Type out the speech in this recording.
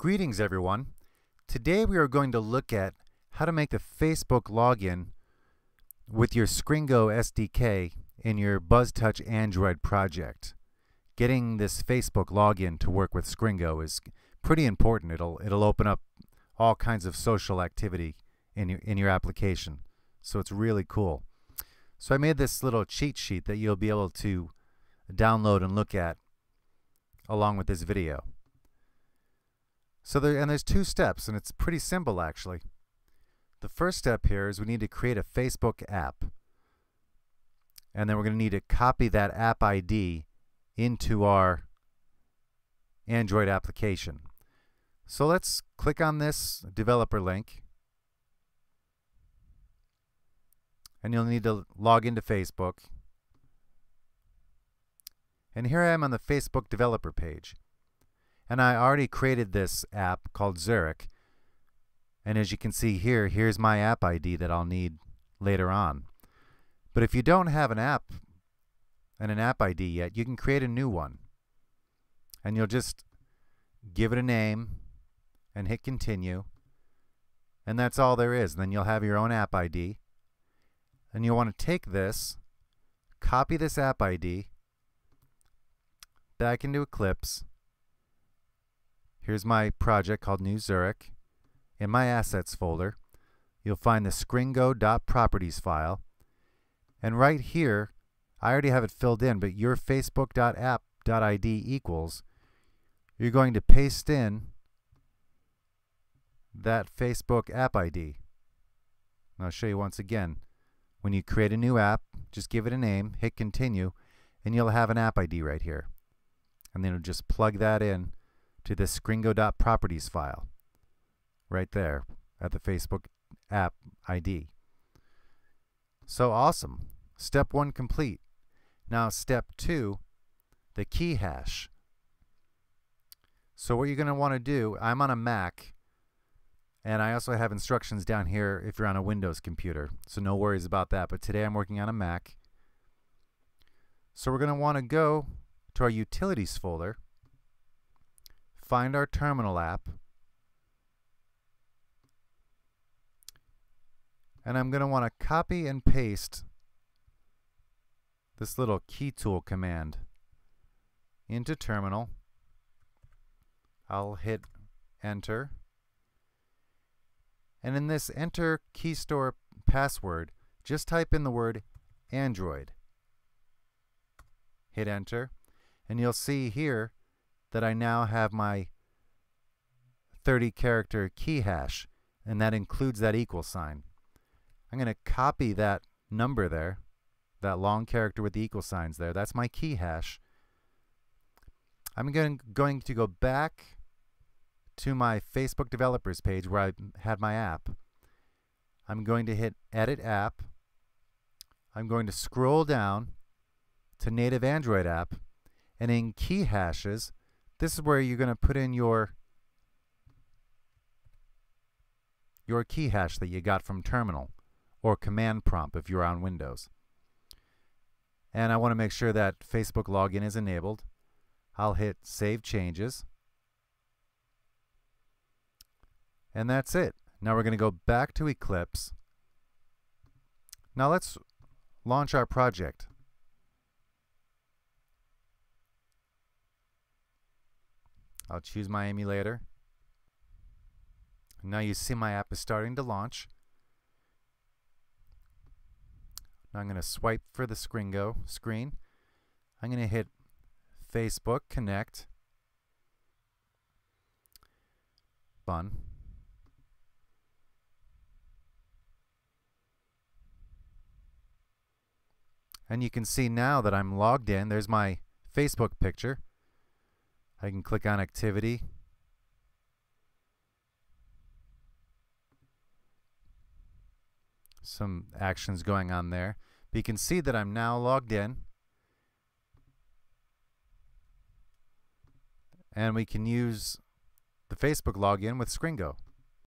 Greetings everyone. Today we are going to look at how to make the Facebook login with your Scringo SDK in your BuzzTouch Android project. Getting this Facebook login to work with Scringo is pretty important. It'll open up all kinds of social activity in your application. So it's really cool. So I made this little cheat sheet that you'll be able to download and look at along with this video. So there's two steps, and it's pretty simple actually. The first step here is we need to create a Facebook app, and then we're going to need to copy that app ID into our Android application. So let's click on this developer link, and you'll need to log into Facebook. And here I am on the Facebook developer page. And I already created this app called Zurich. And as you can see here, here's my app ID that I'll need later on. But if you don't have an app and an app ID yet, you can create a new one. And you'll just give it a name and hit continue. And that's all there is. And then you'll have your own app ID. And you'll want to take this, copy this app ID back into Eclipse. Here's my project called New Zurich. In my assets folder, you'll find the scringo.properties file. And right here, I already have it filled in, but your facebook.app.id equals, you're going to paste in that Facebook app ID. And I'll show you once again. When you create a new app, just give it a name, hit continue, and you'll have an app ID right here. And then you'll just plug that in to the scringo.properties file right there at the Facebook app ID. So awesome. Step 1 complete. Now step 2, the key hash. So what you're going to want to do, I'm on a Mac, and I also have instructions down here if you're on a Windows computer, so no worries about that. But today I'm working on a Mac. So we're going to want to go to our utilities folder, find our terminal app, and I'm going to want to copy and paste this little key tool command into terminal. I'll hit enter, and in this enter key store password, just type in the word Android. Hit enter, and you'll see here that I now have my 30-character key hash, and that includes that equal sign. I'm going to copy that number there, that long character with the equal signs there. That's my key hash. I'm going to go back to my Facebook developers page where I had my app. I'm going to hit Edit App. I'm going to scroll down to Native Android App, and in key hashes, this is where you're going to put in your key hash that you got from terminal or command prompt if you're on Windows. And I want to make sure that Facebook login is enabled. I'll hit Save Changes. And that's it. Now we're going to go back to Eclipse. Now let's launch our project. I'll choose my emulator. Now you see my app is starting to launch. Now I'm going to swipe for the Scringo screen. I'm going to hit Facebook Connect. Fun. And you can see now that I'm logged in. There's my Facebook picture. I can click on Activity. Some actions going on there. But you can see that I'm now logged in. And we can use the Facebook login with Scringo.